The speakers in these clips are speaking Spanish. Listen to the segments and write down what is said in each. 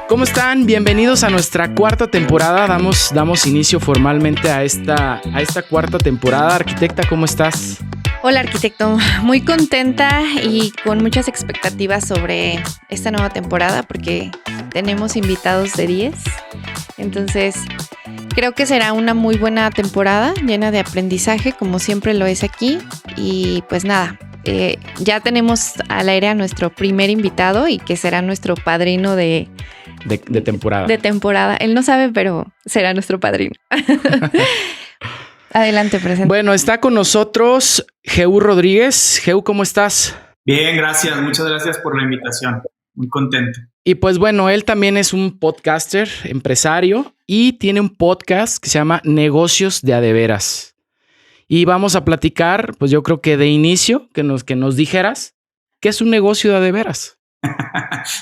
¿Cómo están? Bienvenidos a nuestra cuarta temporada. Damos inicio formalmente a esta cuarta temporada. Arquitecta, ¿cómo estás? Hola, arquitecto. Muy contenta y con muchas expectativas sobre esta nueva temporada porque tenemos invitados de 10. Entonces, creo que será una muy buena temporada llena de aprendizaje, como siempre lo es aquí. Y pues nada, ya tenemos al aire a nuestro primer invitado y que será nuestro padrino de temporada. De temporada. Él no sabe, pero será nuestro padrino. Adelante, presente. Bueno, está con nosotros Geu Rodríguez. Geu, ¿cómo estás? Bien, gracias. Muchas gracias por la invitación. Muy contento. Y pues bueno, él también es un podcaster, empresario, y tiene un podcast que se llama Negocios de a de veras. Y vamos a platicar, pues yo creo que de inicio, que nos dijeras, ¿qué es un negocio de a de veras?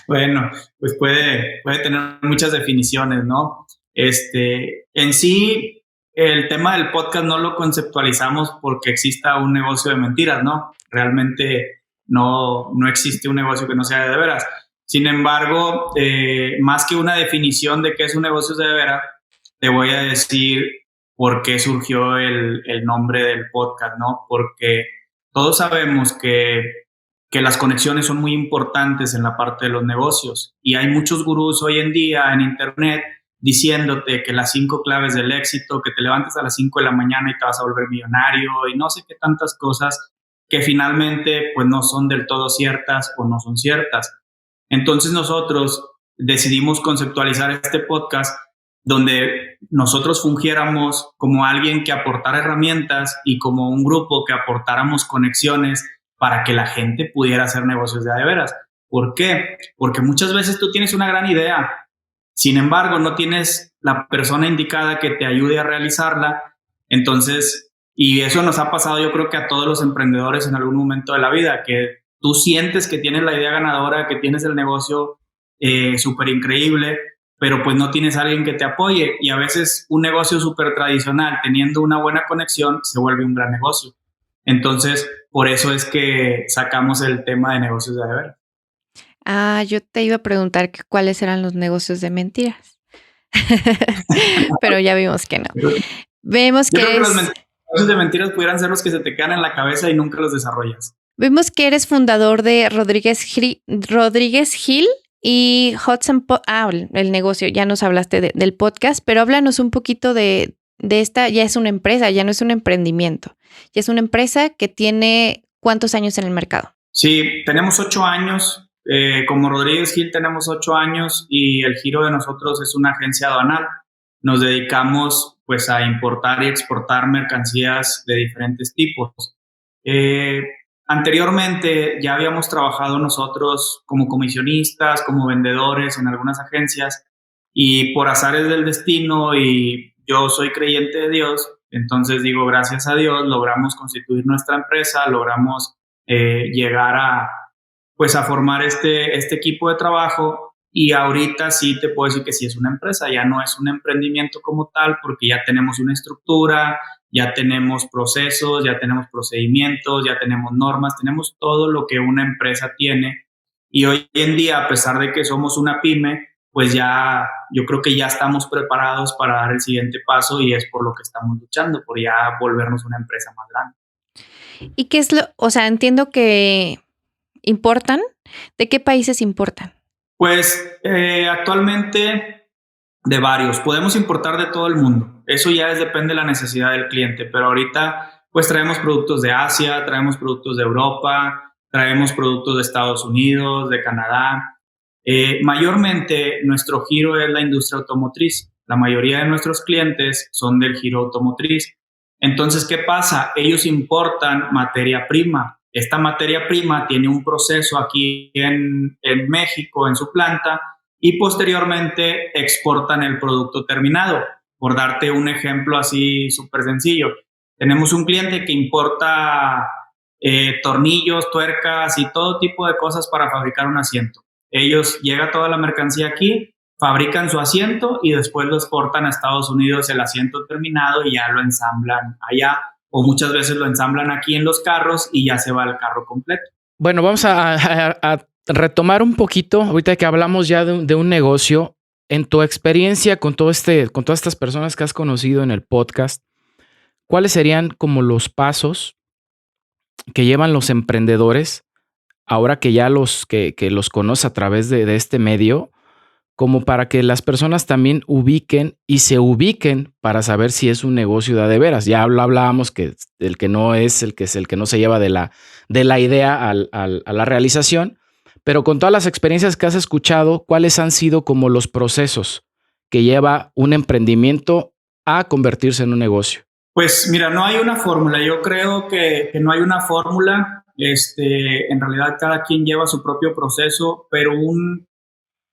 Bueno, pues puede tener muchas definiciones, ¿no? En sí, el tema del podcast no lo conceptualizamos porque exista un negocio de mentiras, ¿no? Realmente no existe un negocio que no sea de veras. Sin embargo, más que una definición de qué es un negocio de veras, te voy a decir por qué surgió el nombre del podcast, ¿no? Porque todos sabemos que las conexiones son muy importantes en la parte de los negocios y hay muchos gurús hoy en día en internet diciéndote que las 5 claves del éxito, que te levantes a las 5 de la mañana y te vas a volver millonario y no sé qué tantas cosas que finalmente pues no son del todo ciertas o no son ciertas. Entonces nosotros decidimos conceptualizar este podcast donde nosotros fungiéramos como alguien que aportara herramientas y como un grupo que aportáramos conexiones para que la gente pudiera hacer negocios de a de veras. ¿Por qué? Porque muchas veces tú tienes una gran idea, sin embargo no tienes la persona indicada que te ayude a realizarla. Entonces, y eso nos ha pasado yo creo que a todos los emprendedores en algún momento de la vida, que tú sientes que tienes la idea ganadora, que tienes el negocio súper increíble, pero pues no tienes a alguien que te apoye, y a veces un negocio súper tradicional teniendo una buena conexión se vuelve un gran negocio. Entonces, por eso es que sacamos el tema de negocios de a de veras. Yo te iba a preguntar cuáles eran los negocios de mentiras. Pero ya vimos que no. Vemos que los negocios de mentiras pudieran ser los que se te quedan en la cabeza y nunca los desarrollas. Vemos que eres fundador de Rodríguez Hill y Hudson el negocio. Ya nos hablaste del podcast, pero háblanos un poquito de esta. Ya es una empresa, ya no es un emprendimiento. Ya es una empresa que tiene ¿cuántos años en el mercado? Sí, tenemos 8 años. Como Rodríguez Hill tenemos 8 años y el giro de nosotros es una agencia aduanal. Nos dedicamos pues a importar y exportar mercancías de diferentes tipos. Anteriormente ya habíamos trabajado nosotros como comisionistas, como vendedores en algunas agencias, y por azares del destino, y yo soy creyente de Dios, entonces digo, gracias a Dios logramos constituir nuestra empresa, logramos llegar a formar este equipo de trabajo, y ahorita sí te puedo decir que sí es una empresa, ya no es un emprendimiento como tal, porque ya tenemos una estructura, ya tenemos procesos, ya tenemos procedimientos, ya tenemos normas, tenemos todo lo que una empresa tiene. Y hoy en día, a pesar de que somos una pyme, pues ya yo creo que ya estamos preparados para dar el siguiente paso, y es por lo que estamos luchando, por ya volvernos una empresa más grande. ¿Y qué es entiendo que importan? ¿De qué países importan? Pues actualmente de varios. Podemos importar de todo el mundo. Eso ya depende de la necesidad del cliente, pero ahorita pues traemos productos de Asia, traemos productos de Europa, traemos productos de Estados Unidos, de Canadá. Mayormente nuestro giro es la industria automotriz. La mayoría de nuestros clientes son del giro automotriz. Entonces, ¿qué pasa? Ellos importan materia prima. Esta materia prima tiene un proceso aquí en México, en su planta, y posteriormente exportan el producto terminado. Por darte un ejemplo así súper sencillo, tenemos un cliente que importa tornillos, tuercas y todo tipo de cosas para fabricar un asiento. Ellos llega toda la mercancía aquí, fabrican su asiento y después lo exportan a Estados Unidos el asiento terminado y ya lo ensamblan allá, o muchas veces lo ensamblan aquí en los carros y ya se va el carro completo. Bueno, vamos a retomar un poquito, ahorita que hablamos ya de un negocio, en tu experiencia con todas estas personas que has conocido en el podcast, ¿cuáles serían como los pasos que llevan los emprendedores ahora que ya que los conoces a través de este medio, como para que las personas también ubiquen y se ubiquen para saber si es un negocio de a de veras? Ya hablábamos que el que no es el que no se lleva de la idea a la realización, pero con todas las experiencias que has escuchado, ¿cuáles han sido como los procesos que lleva un emprendimiento a convertirse en un negocio? Pues mira, no hay una fórmula. Yo creo que no hay una fórmula. En realidad cada quien lleva su propio proceso, pero un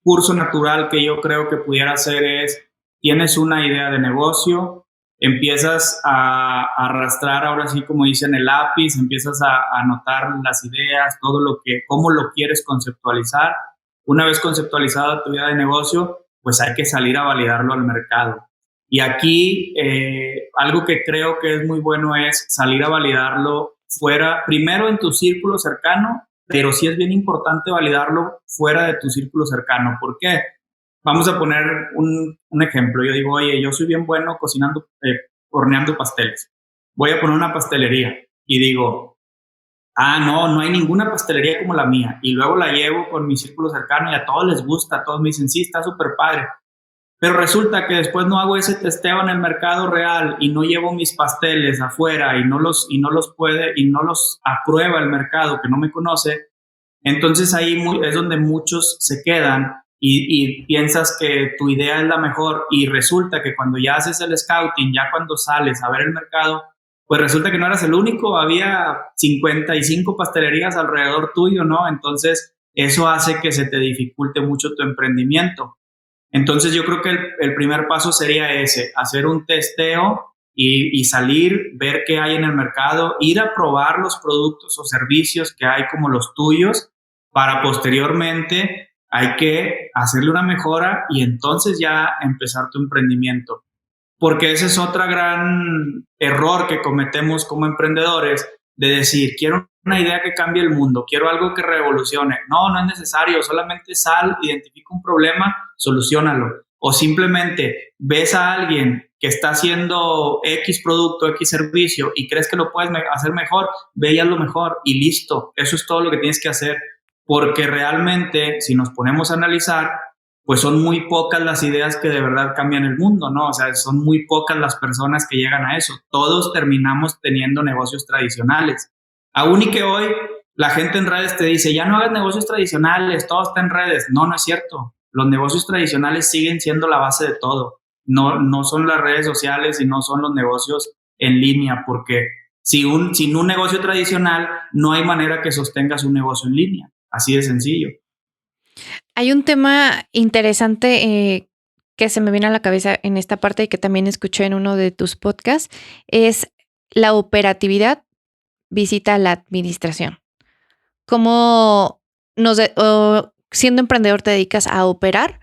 curso natural que yo creo que pudiera hacer es: tienes una idea de negocio, empiezas a arrastrar, ahora sí como dicen, el lápiz, empiezas a anotar las ideas, cómo lo quieres conceptualizar. Una vez conceptualizada tu idea de negocio, pues hay que salir a validarlo al mercado. Y aquí algo que creo que es muy bueno es salir a validarlo fuera, primero en tu círculo cercano, pero sí es bien importante validarlo fuera de tu círculo cercano. ¿Por qué? Vamos a poner un ejemplo. Yo digo, oye, yo soy bien bueno cocinando, horneando pasteles. Voy a poner una pastelería y digo, no hay ninguna pastelería como la mía. Y luego la llevo con mi círculo cercano y a todos les gusta, a todos me dicen, sí, está súper padre. Pero resulta que después no hago ese testeo en el mercado real y no llevo mis pasteles afuera y no los aprueba el mercado que no me conoce. Entonces ahí es donde muchos se quedan y piensas que tu idea es la mejor, y resulta que cuando ya haces el scouting, ya cuando sales a ver el mercado, pues resulta que no eras el único, había 55 pastelerías alrededor tuyo, ¿no? Entonces eso hace que se te dificulte mucho tu emprendimiento. Entonces yo creo que el primer paso sería ese: hacer un testeo y salir, ver qué hay en el mercado, ir a probar los productos o servicios que hay como los tuyos, para posteriormente hay que hacerle una mejora y entonces ya empezar tu emprendimiento. Porque ese es otro gran error que cometemos como emprendedores, de decir, quiero una idea que cambie el mundo, quiero algo que revolucione. No es necesario, solamente sal, identifica un problema, soluciónalo. O simplemente ves a alguien que está haciendo X producto, X servicio y crees que lo puedes hacer mejor, ve y hazlo mejor y listo. Eso es todo lo que tienes que hacer, porque realmente, si nos ponemos a analizar, pues son muy pocas las ideas que de verdad cambian el mundo, ¿no? O sea, son muy pocas las personas que llegan a eso. Todos terminamos teniendo negocios tradicionales. Aún y que hoy la gente en redes te dice, ya no hagas negocios tradicionales, todo está en redes. No es cierto. Los negocios tradicionales siguen siendo la base de todo. No son las redes sociales y no son los negocios en línea, porque sin un negocio tradicional no hay manera que sostengas un negocio en línea. Así de sencillo. Hay un tema interesante que se me viene a la cabeza en esta parte y que también escuché en uno de tus podcasts, es la operatividad visita a la administración. ¿Cómo siendo emprendedor te dedicas a operar,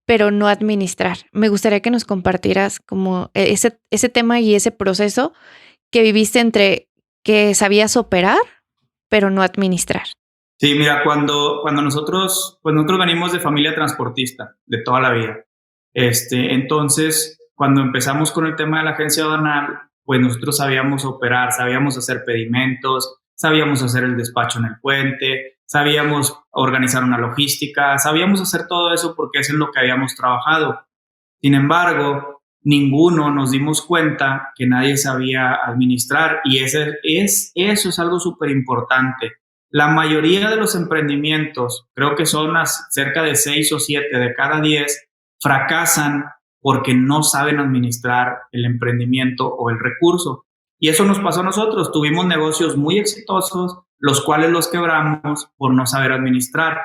pero no a administrar? Me gustaría que nos compartieras como ese tema y ese proceso que viviste entre que sabías operar, pero no administrar. Sí, mira, cuando nosotros venimos de familia transportista de toda la vida. Entonces, cuando empezamos con el tema de la agencia aduanal, pues nosotros sabíamos operar, sabíamos hacer pedimentos, sabíamos hacer el despacho en el puente, sabíamos organizar una logística, sabíamos hacer todo eso porque es en lo que habíamos trabajado. Sin embargo, ninguno nos dimos cuenta que nadie sabía administrar, y eso es algo súper importante. La mayoría de los emprendimientos, creo que son cerca de 6 o 7 de cada 10, fracasan porque no saben administrar el emprendimiento o el recurso. Y eso nos pasó a nosotros. Tuvimos negocios muy exitosos, los cuales los quebramos por no saber administrar.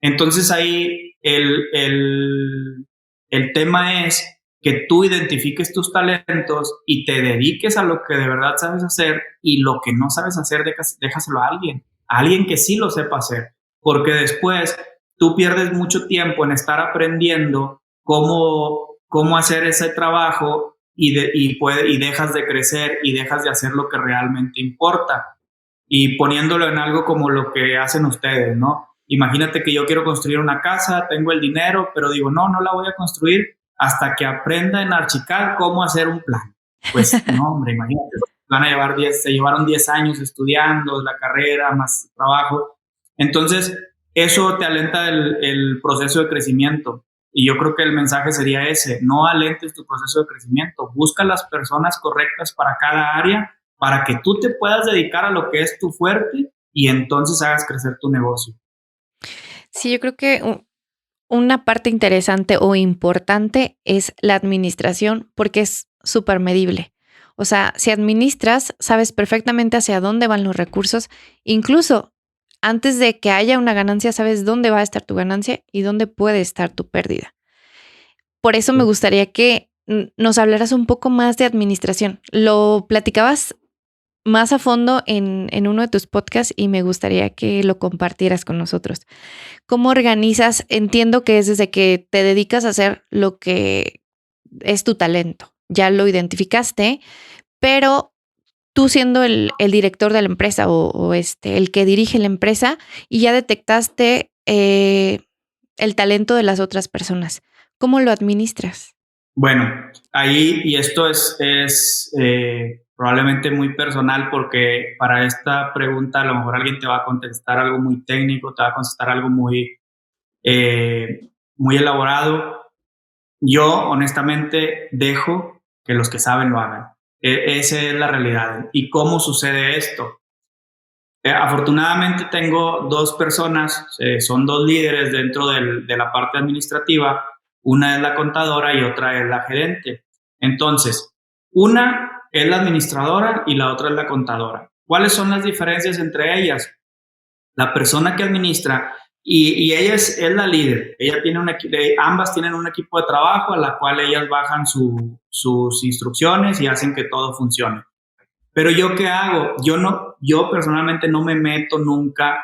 Entonces ahí el tema es que tú identifiques tus talentos y te dediques a lo que de verdad sabes hacer, y lo que no sabes hacer, déjaselo a alguien que sí lo sepa hacer, porque después tú pierdes mucho tiempo en estar aprendiendo cómo hacer ese trabajo y dejas de crecer y dejas de hacer lo que realmente importa. Y poniéndolo en algo como lo que hacen ustedes, ¿no? Imagínate que yo quiero construir una casa, tengo el dinero, pero digo, no la voy a construir hasta que aprenda en Archicad cómo hacer un plan. Pues no, hombre, imagínate, se llevaron 10 años estudiando la carrera, más trabajo. Entonces, eso te alenta el proceso de crecimiento. Y yo creo que el mensaje sería ese: no alentes tu proceso de crecimiento, busca las personas correctas para cada área, para que tú te puedas dedicar a lo que es tu fuerte y entonces hagas crecer tu negocio. Sí, yo creo que una parte interesante o importante es la administración, porque es súper medible. O sea, si administras, sabes perfectamente hacia dónde van los recursos. Incluso antes de que haya una ganancia, sabes dónde va a estar tu ganancia y dónde puede estar tu pérdida. Por eso me gustaría que nos hablaras un poco más de administración. Lo platicabas más a fondo en uno de tus podcasts y me gustaría que lo compartieras con nosotros. ¿Cómo organizas? Entiendo que es desde que te dedicas a hacer lo que es tu talento. Ya lo identificaste, pero tú siendo el director de la empresa o el que dirige la empresa y ya detectaste el talento de las otras personas. ¿Cómo lo administras? Bueno, ahí, y esto es probablemente muy personal, porque para esta pregunta a lo mejor alguien te va a contestar algo muy técnico, te va a contestar algo muy elaborado. Yo honestamente dejo que los que saben lo hagan. Esa es la realidad. ¿Y cómo sucede esto? Afortunadamente tengo 2 personas, son 2 líderes dentro de la parte administrativa. Una es la contadora y otra es la gerente. Entonces, una es la administradora y la otra es la contadora. ¿Cuáles son las diferencias entre ellas? La persona que administra, y ella es la líder, ambas tienen un equipo de trabajo a la cual ellas bajan sus instrucciones y hacen que todo funcione. Pero ¿yo qué hago? Yo personalmente no me meto nunca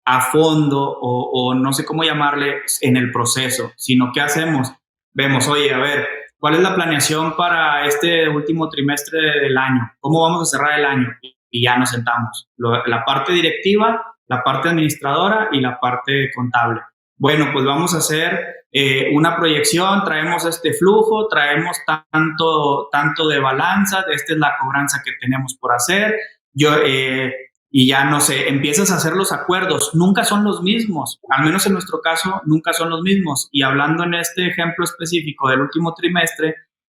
a fondo o no sé cómo llamarle en el proceso, sino ¿qué hacemos? Vemos, oye, a ver, ¿cuál es la planeación para este último trimestre del año? ¿Cómo vamos a cerrar el año? Y ya nos sentamos. La parte directiva, la parte administradora y la parte contable. Bueno, pues vamos a hacer una proyección, traemos este flujo, traemos tanto de balanza, esta es la cobranza que tenemos por hacer. Y ya no sé, empiezas a hacer los acuerdos, nunca son los mismos, al menos en nuestro caso, nunca son los mismos. Y hablando en este ejemplo específico del último trimestre,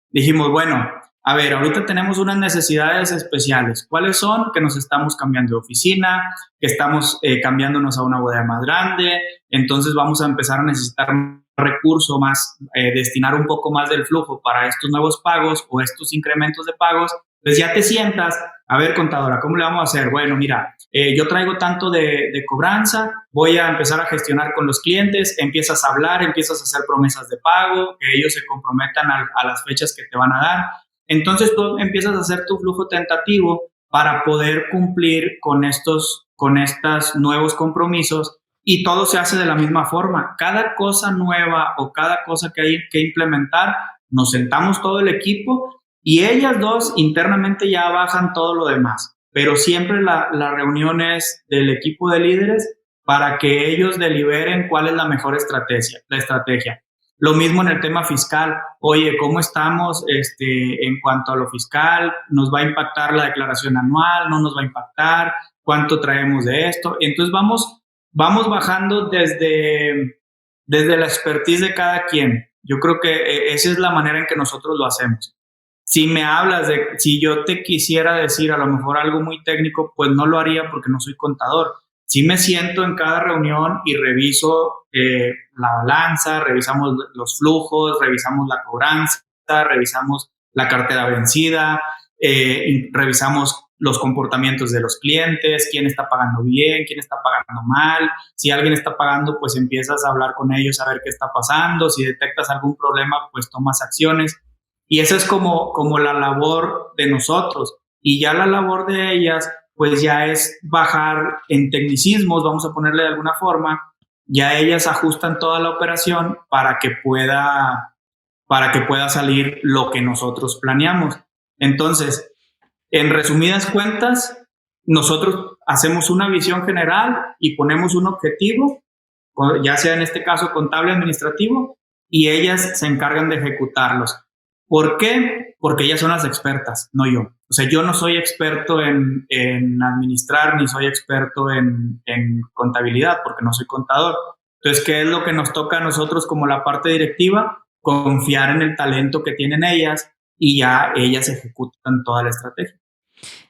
dijimos, bueno, a ver, ahorita tenemos unas necesidades especiales. ¿Cuáles son? Que nos estamos cambiando de oficina, que estamos cambiándonos a una bodega más grande, entonces vamos a empezar a necesitar recurso más, destinar un poco más del flujo para estos nuevos pagos o estos incrementos de pagos. Pues ya te sientas, a ver, contadora, ¿cómo le vamos a hacer? Bueno, mira, yo traigo tanto de cobranza, voy a empezar a gestionar con los clientes, empiezas a hablar, empiezas a hacer promesas de pago, que ellos se comprometan a las fechas que te van a dar. Entonces tú empiezas a hacer tu flujo tentativo para poder cumplir con estos nuevos compromisos, y todo se hace de la misma forma. Cada cosa nueva o cada cosa que hay que implementar, nos sentamos todo el equipo y ellas 2 internamente ya bajan todo lo demás, pero siempre la reunión es del equipo de líderes para que ellos deliberen cuál es la mejor estrategia. Lo mismo en el tema fiscal. Oye, ¿cómo estamos en cuanto a lo fiscal? ¿Nos va a impactar la declaración anual? ¿No nos va a impactar? ¿Cuánto traemos de esto? Entonces vamos bajando desde la expertise de cada quien. Yo creo que esa es la manera en que nosotros lo hacemos. Si yo te quisiera decir a lo mejor algo muy técnico, pues no lo haría porque no soy contador. Sí me siento en cada reunión y reviso la balanza, revisamos los flujos, revisamos la cobranza, revisamos la cartera vencida, revisamos los comportamientos de los clientes, quién está pagando bien, quién está pagando mal. Si alguien está pagando, pues empiezas a hablar con ellos a ver qué está pasando. Si detectas algún problema, pues tomas acciones. Y esa es como la labor de nosotros. Y ya la labor de ellas, pues ya es bajar en tecnicismos, vamos a ponerle de alguna forma. Ya ellas ajustan toda la operación para que pueda salir lo que nosotros planeamos. Entonces, en resumidas cuentas, nosotros hacemos una visión general y ponemos un objetivo, ya sea en este caso contable administrativo, y ellas se encargan de ejecutarlos. ¿Por qué? Porque ellas son las expertas, no yo. O sea, yo no soy experto en administrar, ni soy experto en contabilidad, porque no soy contador. Entonces, ¿qué es lo que nos toca a nosotros como la parte directiva? Confiar en el talento que tienen ellas y ya ellas ejecutan toda la estrategia.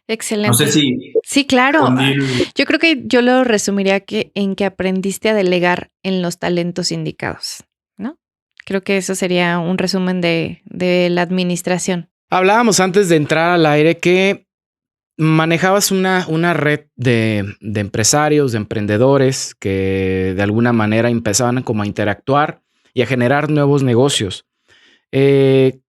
Excelente. No sé si... Sí, claro. Yo creo que yo lo resumiría en que aprendiste a delegar en los talentos indicados, ¿no? Creo que eso sería un resumen de la administración. Hablábamos antes de entrar al aire que manejabas una red de empresarios, de emprendedores que de alguna manera empezaban como a interactuar y a generar nuevos negocios.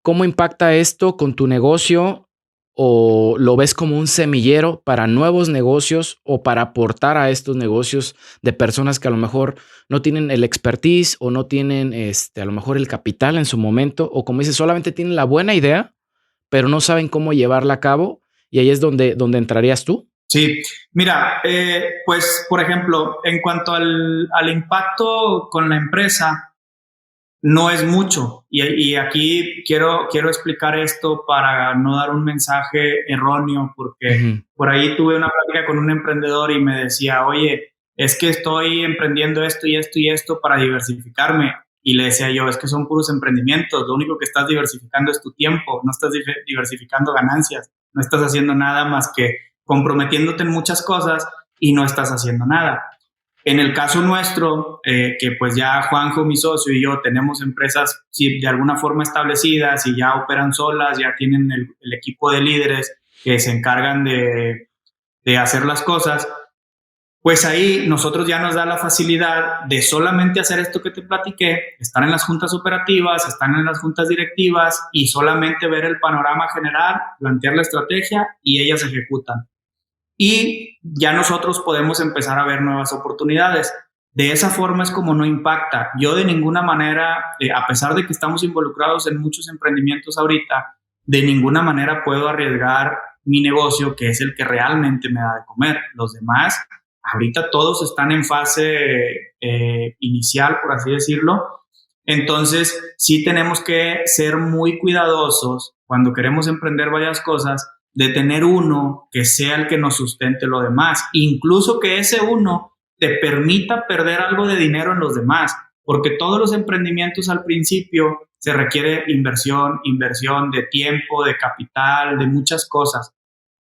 ¿Cómo impacta esto con tu negocio? ¿O lo ves como un semillero para nuevos negocios o para aportar a estos negocios de personas que a lo mejor no tienen el expertise o no tienen a lo mejor el capital en su momento, o como dices, solamente tienen la buena idea, pero no saben cómo llevarla a cabo? Y ahí es donde entrarías tú. Sí, mira, pues por ejemplo, en cuanto al impacto con la empresa, no es mucho. Y aquí quiero explicar esto para no dar un mensaje erróneo, porque por ahí tuve una plática con un emprendedor y me decía, oye, es que estoy emprendiendo esto y esto y esto para diversificarme. Y le decía yo, es que son puros emprendimientos, lo único que estás diversificando es tu tiempo, no estás diversificando ganancias, no estás haciendo nada más que comprometiéndote en muchas cosas y no estás haciendo nada. En el caso nuestro, que pues ya Juanjo, mi socio, y yo tenemos empresas de alguna forma establecidas y ya operan solas, ya tienen el equipo de líderes que se encargan de hacer las cosas, pues ahí nosotros ya nos da la facilidad de solamente hacer esto que te platiqué, estar en las juntas operativas, estar en las juntas directivas y solamente ver el panorama general, plantear la estrategia y ellas ejecutan. Y ya nosotros podemos empezar a ver nuevas oportunidades. De esa forma es como no impacta. Yo de ninguna manera, a pesar de que estamos involucrados en muchos emprendimientos ahorita, de ninguna manera puedo arriesgar mi negocio, que es el que realmente me da de comer. Los demás, ahorita todos están en fase inicial, por así decirlo. Entonces, sí tenemos que ser muy cuidadosos cuando queremos emprender varias cosas, de tener uno que sea el que nos sustente lo demás, incluso que ese uno te permita perder algo de dinero en los demás, porque todos los emprendimientos al principio se requiere inversión de tiempo, de capital, de muchas cosas.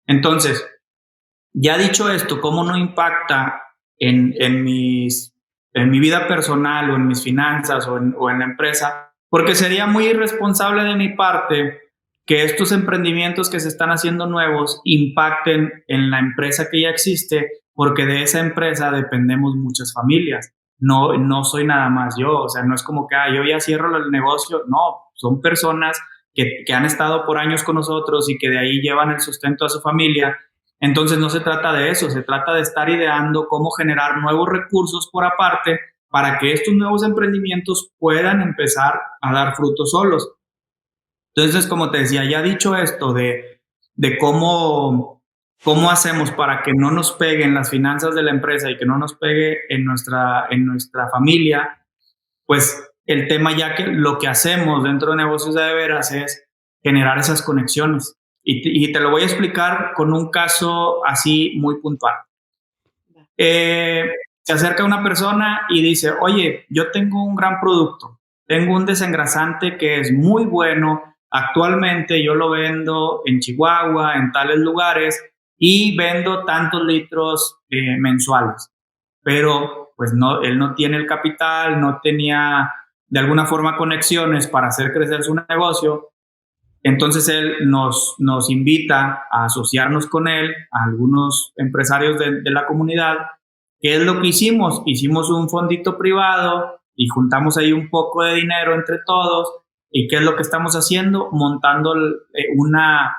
Entonces, ya dicho esto, ¿cómo no impacta en mi vida personal o en mis finanzas o en la empresa? Porque sería muy irresponsable de mi parte que estos emprendimientos que se están haciendo nuevos impacten en la empresa que ya existe, porque de esa empresa dependemos muchas familias. No soy nada más yo, o sea, no es como que yo ya cierro el negocio, no, son personas que han estado por años con nosotros y que de ahí llevan el sustento a su familia. Entonces no se trata de eso, se trata de estar ideando cómo generar nuevos recursos por aparte para que estos nuevos emprendimientos puedan empezar a dar frutos solos. Entonces, como te decía, ya dicho esto de cómo hacemos para que no nos peguen las finanzas de la empresa y que no nos pegue en nuestra familia, pues el tema ya que lo que hacemos dentro de negocios de veras es generar esas conexiones. Y te lo voy a explicar con un caso así muy puntual. Se acerca una persona y dice, oye, yo tengo un gran producto, tengo un desengrasante que es muy bueno. Actualmente yo lo vendo en Chihuahua, en tales lugares, y vendo tantos litros mensuales. Pero pues no, él no tiene el capital, no tenía de alguna forma conexiones para hacer crecer su negocio. Entonces él nos invita a asociarnos con él, a algunos empresarios de la comunidad. ¿Qué es lo que hicimos? Hicimos un fondito privado y juntamos ahí un poco de dinero entre todos. ¿Y qué es lo que estamos haciendo? Montando una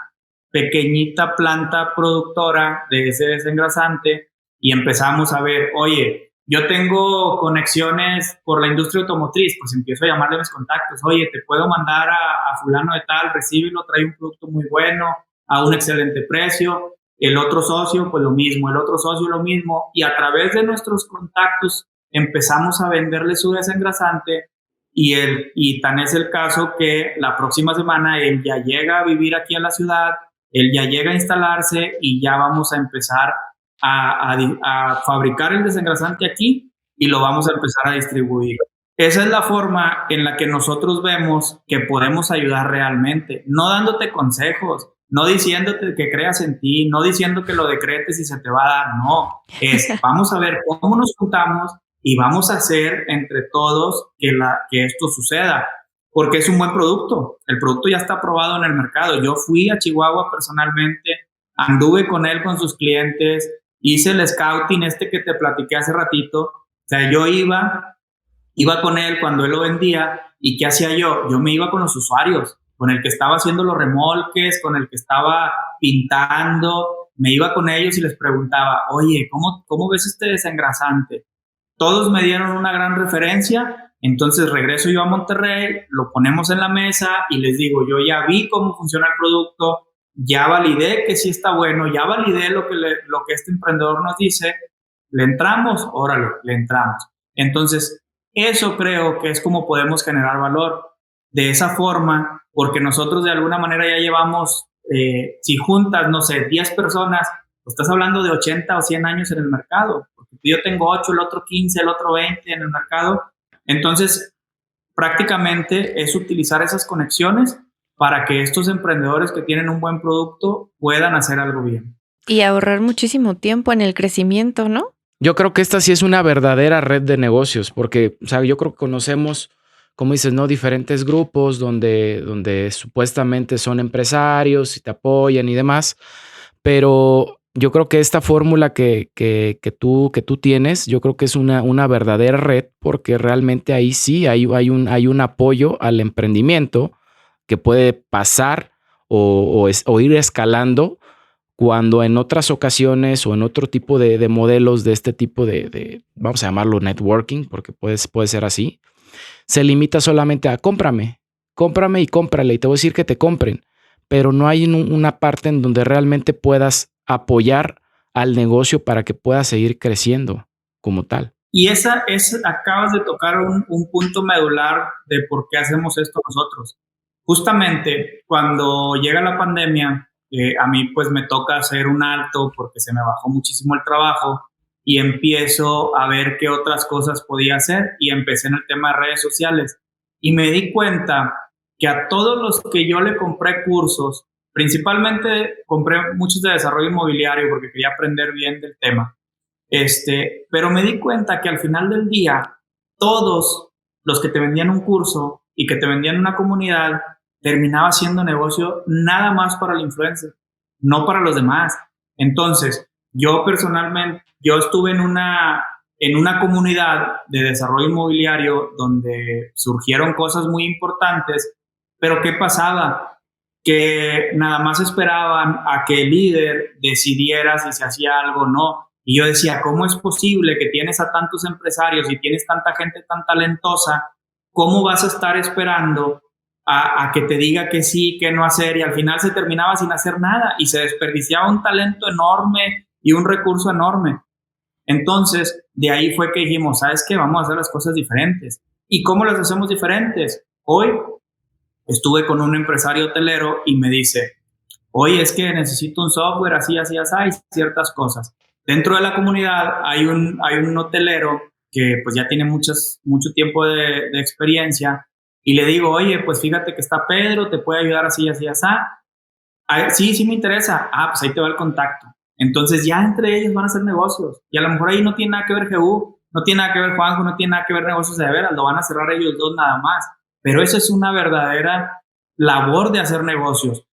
pequeñita planta productora de ese desengrasante y empezamos a ver, oye, yo tengo conexiones por la industria automotriz, pues empiezo a llamarle a mis contactos, oye, te puedo mandar a fulano de tal, recíbelo, trae un producto muy bueno, a un excelente precio. El otro socio, pues lo mismo, el otro socio lo mismo, y a través de nuestros contactos empezamos a venderle su desengrasante y tan es el caso que la próxima semana él ya llega a vivir aquí a la ciudad, él ya llega a instalarse y ya vamos a empezar a fabricar el desengrasante aquí y lo vamos a empezar a distribuir. Esa es la forma en la que nosotros vemos que podemos ayudar realmente, no dándote consejos, no diciéndote que creas en ti, no diciendo que lo decretes y se te va a dar, no. Vamos a ver cómo nos juntamos y vamos a hacer entre todos que esto suceda, porque es un buen producto. El producto ya está aprobado en el mercado. Yo fui a Chihuahua personalmente, anduve con él, con sus clientes, hice el scouting que te platiqué hace ratito. O sea, yo iba con él cuando él lo vendía. ¿Y qué hacía yo? Yo me iba con los usuarios, con el que estaba haciendo los remolques, con el que estaba pintando. Me iba con ellos y les preguntaba, oye, ¿cómo ves este desengrasante? Todos me dieron una gran referencia. Entonces regreso yo a Monterrey, lo ponemos en la mesa y les digo, yo ya vi cómo funciona el producto, ya validé que sí está bueno, ya validé lo que este emprendedor nos dice, ¿le entramos? Órale, le entramos. Entonces, eso creo que es como podemos generar valor de esa forma, porque nosotros de alguna manera ya llevamos, si juntas, no sé, 10 personas, pues estás hablando de 80 o 100 años en el mercado, porque yo tengo 8, el otro 15, el otro 20 en el mercado. Entonces, prácticamente es utilizar esas conexiones para que estos emprendedores que tienen un buen producto puedan hacer algo bien. Y ahorrar muchísimo tiempo en el crecimiento, ¿no? Yo creo que esta sí es una verdadera red de negocios, porque, o sea, yo creo que conocemos, como dices, ¿no? Diferentes grupos donde supuestamente son empresarios y te apoyan y demás, pero yo creo que esta fórmula que tú tienes, yo creo que es una verdadera red, porque realmente ahí sí hay un apoyo al emprendimiento que puede pasar o ir escalando, cuando en otras ocasiones o en otro tipo de modelos de este tipo de vamos a llamarlo networking, porque puede ser así, se limita solamente a cómprame y cómprale y te voy a decir que te compren, pero no hay una parte en donde realmente puedas apoyar al negocio para que pueda seguir creciendo como tal. Y acabas de tocar un punto medular de por qué hacemos esto nosotros. Justamente cuando llega la pandemia, a mí pues me toca hacer un alto porque se me bajó muchísimo el trabajo y empiezo a ver qué otras cosas podía hacer y empecé en el tema de redes sociales y me di cuenta que a todos los que yo le compré cursos, principalmente compré muchos de desarrollo inmobiliario porque quería aprender bien del tema, pero me di cuenta que al final del día todos los que te vendían un curso y que te vendían una comunidad terminaba haciendo negocio nada más para el influencer, no para los demás. Entonces, yo personalmente, yo estuve en una comunidad de desarrollo inmobiliario donde surgieron cosas muy importantes, pero ¿qué pasaba? Que nada más esperaban a que el líder decidiera si se hacía algo o no. Y yo decía, ¿cómo es posible que tienes a tantos empresarios y tienes tanta gente tan talentosa? ¿Cómo vas a estar esperando a que te diga que sí, que no hacer? Y al final se terminaba sin hacer nada y se desperdiciaba un talento enorme y un recurso enorme. Entonces, de ahí fue que dijimos, ¿sabes qué? Vamos a hacer las cosas diferentes. ¿Y cómo las hacemos diferentes? Hoy estuve con un empresario hotelero y me dice, oye, es que necesito un software así, así, así, y ciertas cosas. Dentro de la comunidad hay un hotelero que pues ya tiene mucho tiempo de experiencia y le digo, oye, pues fíjate que está Pedro, te puede ayudar así, así, así. Sí me interesa. Pues ahí te va el contacto. Entonces ya entre ellos van a hacer negocios y a lo mejor ahí no tiene nada que ver GU, no tiene nada que ver Juanjo, no tiene nada que ver negocios de veras, lo van a cerrar ellos dos nada más. Pero eso es una verdadera labor de hacer negocios.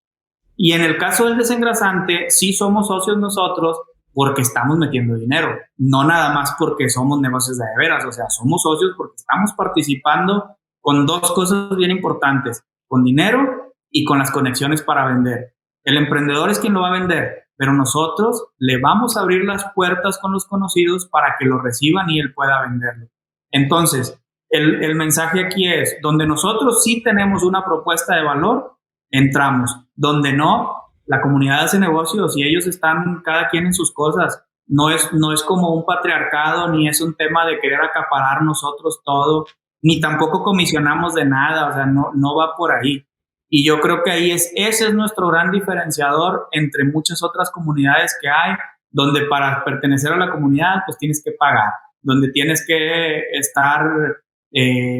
Y en el caso del desengrasante, sí somos socios nosotros porque estamos metiendo dinero, no nada más porque somos negocios de veras, o sea, somos socios porque estamos participando con dos cosas bien importantes, con dinero y con las conexiones para vender. El emprendedor es quien lo va a vender, pero nosotros le vamos a abrir las puertas con los conocidos para que lo reciban y él pueda venderlo. Entonces, el mensaje aquí es, donde nosotros sí tenemos una propuesta de valor, entramos. Donde no, la comunidad hace negocios y ellos están cada quien en sus cosas. no es como un patriarcado, ni es un tema de querer acaparar nosotros todo, ni tampoco comisionamos de nada, o sea, no va por ahí. Y yo creo que ese es nuestro gran diferenciador entre muchas otras comunidades que hay, donde para pertenecer a la comunidad pues tienes que pagar, donde tienes que estar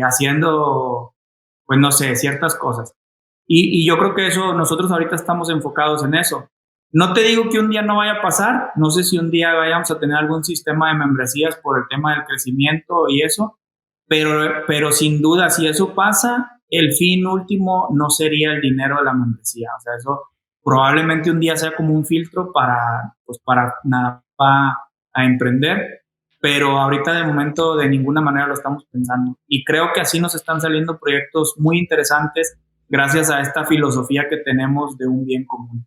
haciendo, pues no sé, ciertas cosas. Y yo creo que eso, nosotros ahorita estamos enfocados en eso. No te digo que un día no vaya a pasar, no sé si un día vayamos a tener algún sistema de membresías por el tema del crecimiento y eso, pero sin duda, si eso pasa, el fin último no sería el dinero de la membresía. O sea, eso probablemente un día sea como un filtro para nada, a emprender, pero ahorita de momento de ninguna manera lo estamos pensando. Y creo que así nos están saliendo proyectos muy interesantes gracias a esta filosofía que tenemos de un bien común.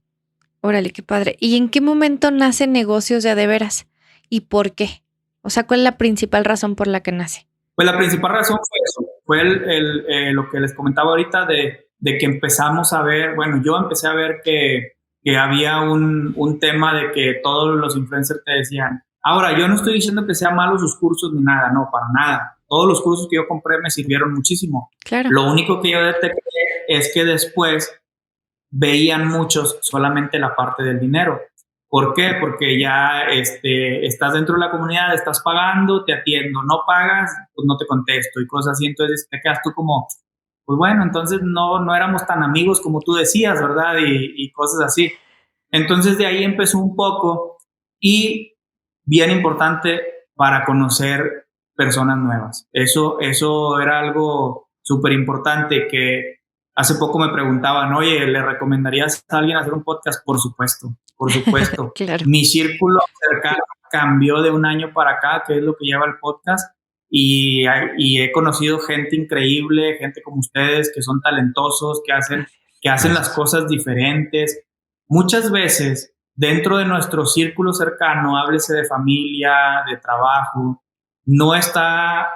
Órale, qué padre. ¿Y en qué momento nacen Negocios de a de veras? ¿Y por qué? O sea, ¿cuál es la principal razón por la que nace? Pues la principal razón fue eso, fue lo que les comentaba ahorita de que empezamos a ver, bueno, yo empecé a ver que había un tema de que todos los influencers te decían, ahora, yo no estoy diciendo que sean malos sus cursos ni nada, no, para nada. Todos los cursos que yo compré me sirvieron muchísimo. Claro. Lo único que yo detecté es que después veían muchos solamente la parte del dinero. ¿Por qué? Porque ya estás dentro de la comunidad, estás pagando, te atiendo, no pagas, pues no te contesto y cosas así. Entonces te quedas tú como, pues bueno, entonces no éramos tan amigos como tú decías, ¿verdad? Y cosas así. Entonces de ahí empezó un poco y bien importante para conocer personas nuevas. Eso era algo súper importante que hace poco me preguntaban, oye, ¿le recomendarías a alguien hacer un podcast? Por supuesto. Claro. Mi círculo cercano cambió de un año para acá, que es lo que lleva el podcast, y he conocido gente increíble, gente como ustedes, que son talentosos, que hacen las cosas diferentes. Muchas veces, dentro de nuestro círculo cercano, háblese de familia, de trabajo, no está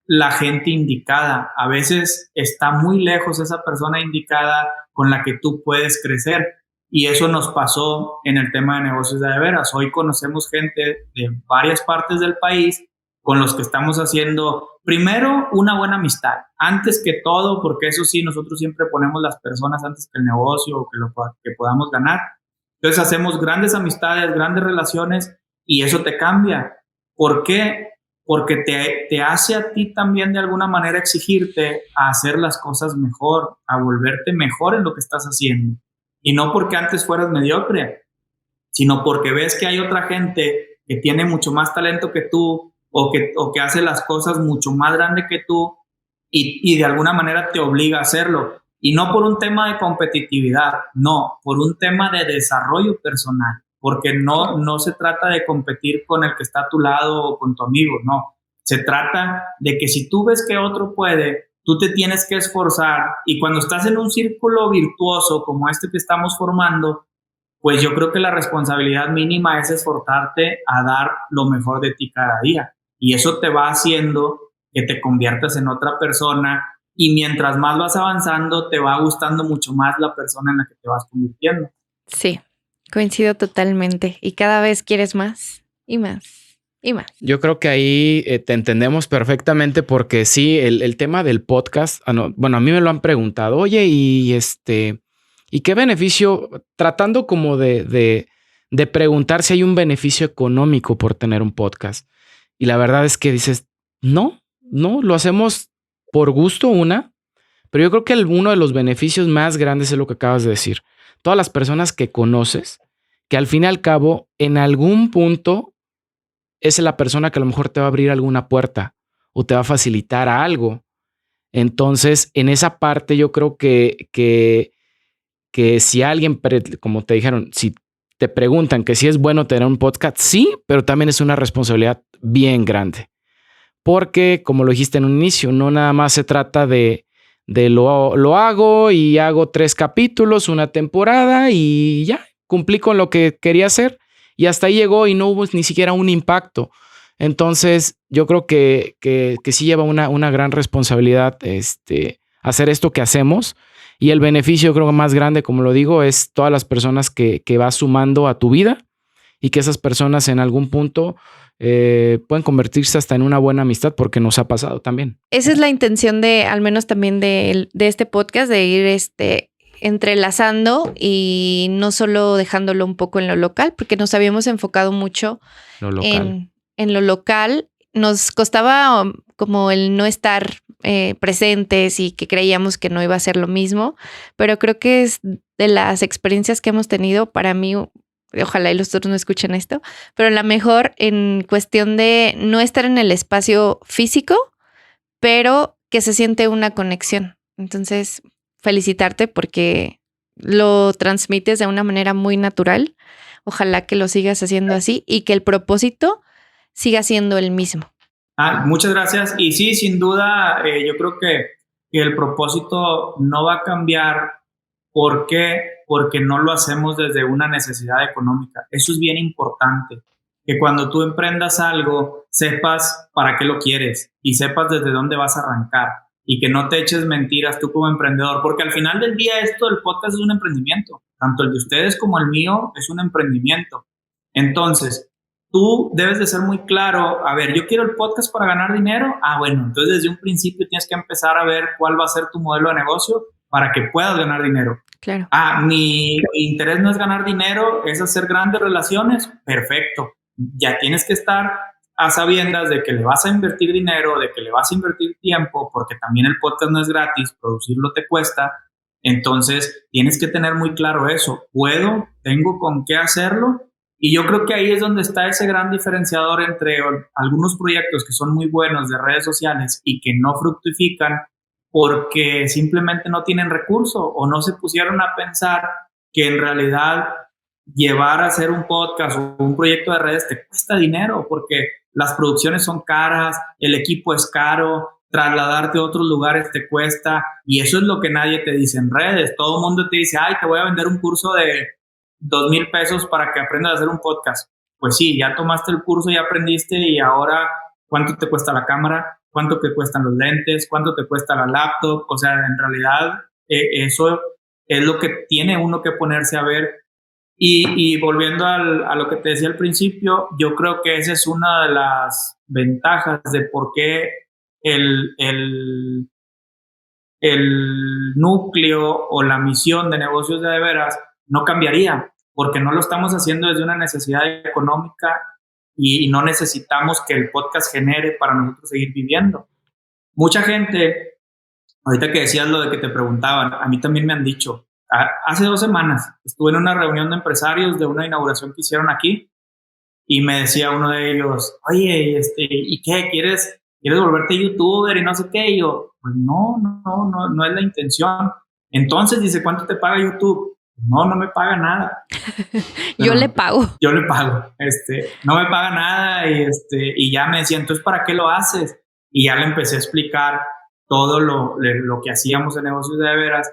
la gente indicada. A veces está muy lejos esa persona indicada con la que tú puedes crecer. Y eso nos pasó en el tema de negocios de veras. Hoy conocemos gente de varias partes del país con los que estamos haciendo, primero, una buena amistad. Antes que todo, porque eso sí, nosotros siempre ponemos las personas antes que el negocio o que podamos ganar. Entonces hacemos grandes amistades, grandes relaciones y eso te cambia. ¿Por qué? Porque te hace a ti también de alguna manera exigirte a hacer las cosas mejor, a volverte mejor en lo que estás haciendo. Y no porque antes fueras mediocre, sino porque ves que hay otra gente que tiene mucho más talento que tú o que hace las cosas mucho más grande que tú y de alguna manera te obliga a hacerlo. Y no por un tema de competitividad, no, por un tema de desarrollo personal. Porque no se trata de competir con el que está a tu lado o con tu amigo, no. Se trata de que si tú ves que otro puede, tú te tienes que esforzar y cuando estás en un círculo virtuoso como este que estamos formando, pues yo creo que la responsabilidad mínima es esforzarte a dar lo mejor de ti cada día. Y eso te va haciendo que te conviertas en otra persona y mientras más vas avanzando, te va gustando mucho más la persona en la que te vas convirtiendo. Sí. Coincido totalmente. Y cada vez quieres más y más y más. Yo creo que ahí te entendemos perfectamente porque sí, el tema del podcast, bueno, a mí me lo han preguntado, oye, ¿y qué beneficio? Tratando como de preguntar si hay un beneficio económico por tener un podcast. Y la verdad es que dices, no, lo hacemos por gusto pero yo creo que uno de los beneficios más grandes es lo que acabas de decir. Todas las personas que conoces, que al fin y al cabo, en algún punto, es la persona que a lo mejor te va a abrir alguna puerta o te va a facilitar algo. Entonces, en esa parte yo creo que si alguien, como te dijeron, si te preguntan que si es bueno tener un podcast, sí, pero también es una responsabilidad bien grande. Porque, como lo dijiste en un inicio, no nada más se trata de lo hago y hago 3 capítulos, una temporada y ya, cumplí con lo que quería hacer y hasta ahí llegó y no hubo ni siquiera un impacto. Entonces, yo creo que sí lleva una gran responsabilidad hacer esto que hacemos y el beneficio, creo que más grande, como lo digo, es todas las personas que vas sumando a tu vida y que esas personas en algún punto pueden convertirse hasta en una buena amistad, porque nos ha pasado también. Esa es la intención de, al menos también de este podcast, de ir entrelazando y no solo dejándolo un poco en lo local, porque nos habíamos enfocado mucho en lo local. Nos costaba como el no estar presentes y que creíamos que no iba a ser lo mismo, pero creo que es de las experiencias que hemos tenido, para mí, ojalá y los otros no escuchen esto, pero la mejor en cuestión de no estar en el espacio físico, pero que se siente una conexión. Entonces, felicitarte porque lo transmites de una manera muy natural. Ojalá que lo sigas haciendo así y que el propósito siga siendo el mismo. Muchas gracias. Y sí, sin duda, yo creo que el propósito no va a cambiar. ¿Por qué? Porque no lo hacemos desde una necesidad económica. Eso es bien importante. Que cuando tú emprendas algo, sepas para qué lo quieres y sepas desde dónde vas a arrancar y que no te eches mentiras tú como emprendedor, porque al final del día esto del podcast es un emprendimiento. Tanto el de ustedes como el mío es un emprendimiento. Entonces, tú debes de ser muy claro, a ver, yo quiero el podcast para ganar dinero. Bueno, entonces desde un principio tienes que empezar a ver cuál va a ser tu modelo de negocio para que puedas ganar dinero. Claro. Mi interés no es ganar dinero, es hacer grandes relaciones. Perfecto. Ya tienes que estar a sabiendas de que le vas a invertir dinero, de que le vas a invertir tiempo, porque también el podcast no es gratis, producirlo te cuesta. Entonces tienes que tener muy claro eso. ¿Puedo? ¿Tengo con qué hacerlo? Y yo creo que ahí es donde está ese gran diferenciador entre algunos proyectos que son muy buenos de redes sociales y que no fructifican porque simplemente no tienen recurso o no se pusieron a pensar que en realidad llevar a hacer un podcast o un proyecto de redes te cuesta dinero, porque las producciones son caras, el equipo es caro, trasladarte a otros lugares te cuesta, y eso es lo que nadie te dice en redes. Todo el mundo te dice, te voy a vender un curso de 2,000 pesos para que aprendas a hacer un podcast. Pues sí, ya tomaste el curso, ya aprendiste, y ahora, ¿cuánto te cuesta la cámara? ¿Cuánto te cuestan los lentes? ¿Cuánto te cuesta la laptop? O sea, en realidad, eso es lo que tiene uno que ponerse a ver. Y volviendo a lo que te decía al principio, yo creo que esa es una de las ventajas de por qué el núcleo o la misión de negocios de veras no cambiaría, porque no lo estamos haciendo desde una necesidad económica y no necesitamos que el podcast genere para nosotros seguir viviendo. Mucha gente, ahorita que decías lo de que te preguntaban, a mí también me han dicho, hace 2 semanas estuve en una reunión de empresarios de una inauguración que hicieron aquí y me decía uno de ellos, oye, ¿y qué? ¿Quieres volverte youtuber y no sé qué? Y yo, pues no es la intención. Entonces dice, ¿cuánto te paga YouTube? No me paga nada. Yo le pago. No me paga nada y ya me decía, entonces, ¿para qué lo haces? Y ya le empecé a explicar todo lo que hacíamos en negocios de veras.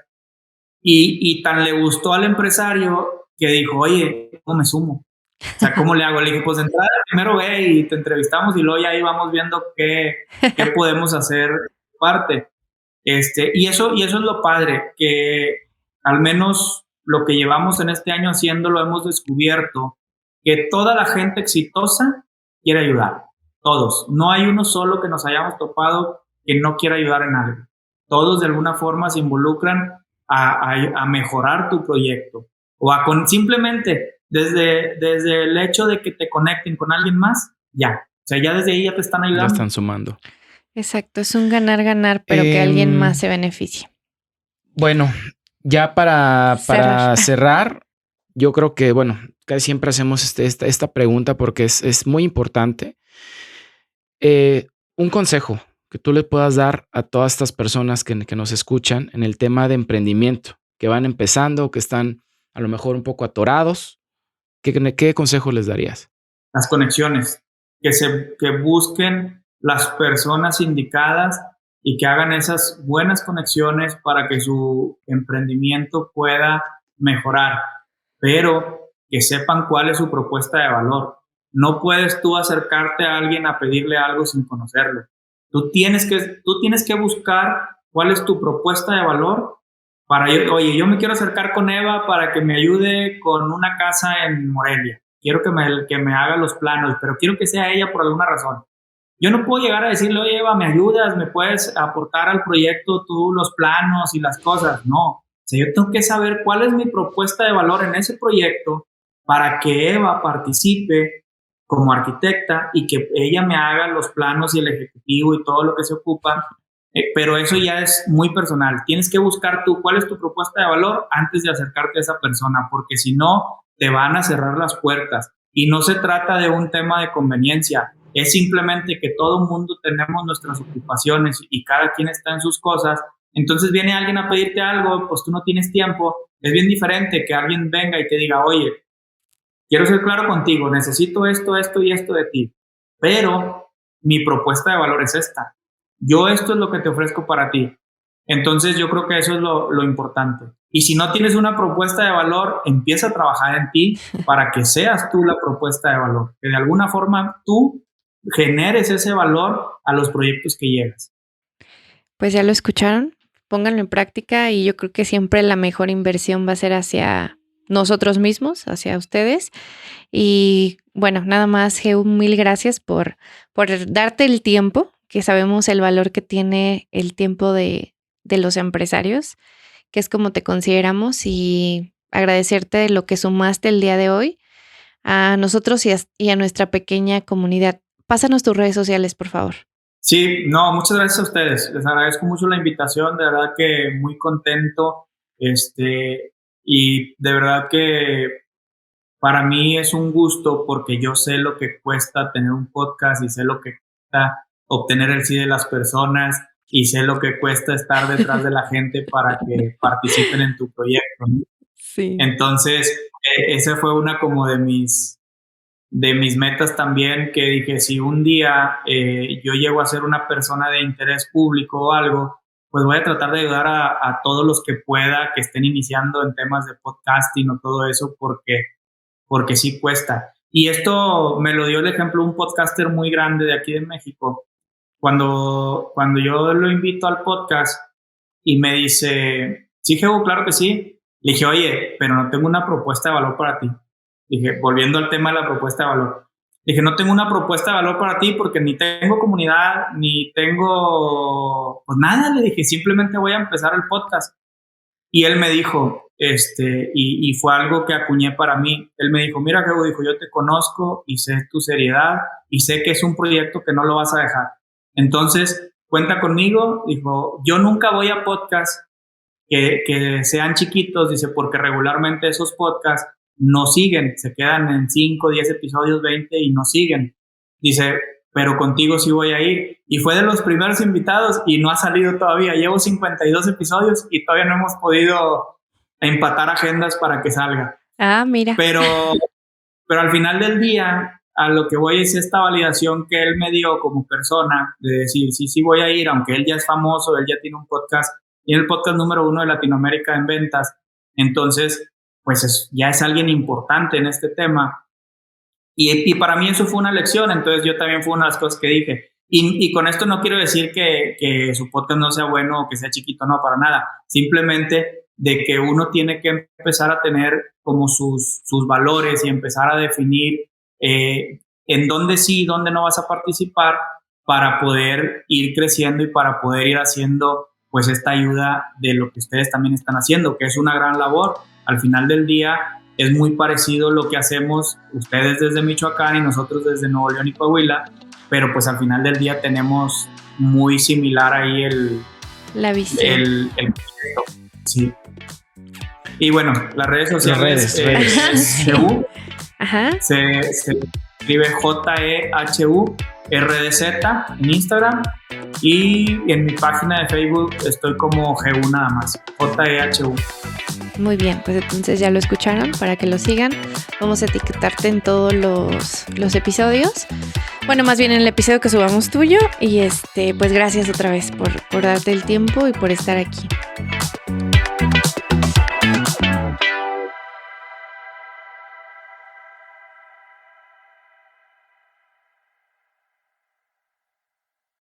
Y tan le gustó al empresario que dijo, oye, ¿cómo me sumo? O sea, ¿cómo le hago? Le dije, pues entrada, primero ve y te entrevistamos y luego ya ahí vamos viendo qué podemos hacer parte. Y eso es lo padre, que al menos lo que llevamos en este año haciéndolo hemos descubierto que toda la gente exitosa quiere ayudar. Todos. No hay uno solo que nos hayamos topado que no quiera ayudar en algo. Todos de alguna forma se involucran a mejorar tu proyecto o simplemente desde el hecho de que te conecten con alguien más, ya. O sea, ya desde ahí ya te están ayudando. Ya están sumando. Exacto, es un ganar-ganar, pero que alguien más se beneficie. Bueno, ya para cerrar, yo creo que, casi siempre hacemos esta pregunta porque es muy importante. Un consejo que tú le puedas dar a todas estas personas que nos escuchan en el tema de emprendimiento, que van empezando, que están a lo mejor un poco atorados, ¿qué consejo les darías? Las conexiones, que busquen las personas indicadas y que hagan esas buenas conexiones para que su emprendimiento pueda mejorar, pero que sepan cuál es su propuesta de valor. No puedes tú acercarte a alguien a pedirle algo sin conocerlo. Tú tienes que buscar cuál es tu propuesta de valor oye, yo me quiero acercar con Eva para que me ayude con una casa en Morelia. quiero que me haga los planos, pero quiero que sea ella por alguna razón. Yo no puedo llegar a decirle, oye, Eva, ¿me ayudas? ¿Me puedes aportar al proyecto tú los planos y las cosas? No. O sea, yo tengo que saber cuál es mi propuesta de valor en ese proyecto para que Eva participe como arquitecta y que ella me haga los planos y el ejecutivo y todo lo que se ocupa. Pero eso ya es muy personal. Tienes que buscar tú cuál es tu propuesta de valor antes de acercarte a esa persona, porque si no, te van a cerrar las puertas. Y no se trata de un tema de conveniencia. Es simplemente que todo el mundo tenemos nuestras ocupaciones y cada quien está en sus cosas. Entonces viene alguien a pedirte algo, pues tú no tienes tiempo. Es bien diferente que alguien venga y te diga, oye, quiero ser claro contigo, necesito esto, esto y esto de ti, pero mi propuesta de valor es esta. Yo esto es lo que te ofrezco para ti. Entonces yo creo que eso es lo importante. Y si no tienes una propuesta de valor, empieza a trabajar en ti para que seas tú la propuesta de valor. Que de alguna forma tú generes ese valor a los proyectos que llegas. Pues ya lo escucharon, pónganlo en práctica y yo creo que siempre la mejor inversión va a ser hacia nosotros mismos, hacia ustedes. Y bueno, nada más, Geu, mil gracias por darte el tiempo, que sabemos el valor que tiene el tiempo de los empresarios, que es como te consideramos, y agradecerte lo que sumaste el día de hoy a nosotros y a nuestra pequeña comunidad. Pásanos tus redes sociales, por favor. Sí, no, muchas gracias a ustedes. Les agradezco mucho la invitación, de verdad que muy contento. Y de verdad que para mí es un gusto porque yo sé lo que cuesta tener un podcast y sé lo que cuesta obtener el sí de las personas y sé lo que cuesta estar detrás de la gente para que participen en tu proyecto, ¿no? Sí. Entonces, esa fue una como de mis metas también, que dije, si un día yo llego a ser una persona de interés público o algo, pues voy a tratar de ayudar a todos los que pueda, que estén iniciando en temas de podcasting o todo eso, porque sí cuesta. Y esto me lo dio el ejemplo un podcaster muy grande de aquí de México. Cuando yo lo invito al podcast y me dice, sí, Geu, claro que sí. Le dije, oye, pero no tengo una propuesta de valor para ti. Dije, volviendo al tema de la propuesta de valor. Dije, no tengo una propuesta de valor para ti porque ni tengo comunidad, ni tengo, pues nada. Le dije, simplemente voy a empezar el podcast. Y él me dijo, y fue algo que acuñé para mí. Él me dijo, mira, Geu, dijo, yo te conozco y sé tu seriedad y sé que es un proyecto que no lo vas a dejar. Entonces, cuenta conmigo. Dijo, yo nunca voy a podcasts que sean chiquitos, dice, porque regularmente esos podcasts no siguen, se quedan en 5, 10 episodios, 20 y no siguen. Dice, pero contigo sí voy a ir. Y fue de los primeros invitados y no ha salido todavía. Llevo 52 episodios y todavía no hemos podido empatar agendas para que salga. Ah, mira. Pero al final del día, a lo que voy es esta validación que él me dio como persona, de decir, sí voy a ir, aunque él ya es famoso, él ya tiene un podcast, tiene el podcast número 1 de Latinoamérica en ventas. Entonces, pues ya es alguien importante en este tema. Y para mí eso fue una lección, entonces yo también fue una de las cosas que dije. Y con esto no quiero decir que su podcast no sea bueno o que sea chiquito, no, para nada. Simplemente de que uno tiene que empezar a tener como sus valores y empezar a definir en dónde sí y dónde no vas a participar para poder ir creciendo y para poder ir haciendo pues esta ayuda de lo que ustedes también están haciendo, que es una gran labor. Al final del día es muy parecido lo que hacemos ustedes desde Michoacán y nosotros desde Nuevo León y Coahuila, pero pues al final del día tenemos muy similar ahí la visión. El proyecto. Sí. Y bueno, las redes sociales es Geu. Ajá. Se escribe JEHURDZ en Instagram y en mi página de Facebook estoy como Geu nada más, JEHU. Muy bien, pues entonces ya lo escucharon, para que lo sigan. Vamos a etiquetarte en todos los episodios. Bueno, más bien en el episodio que subamos tuyo. Y pues gracias otra vez por darte el tiempo y por estar aquí.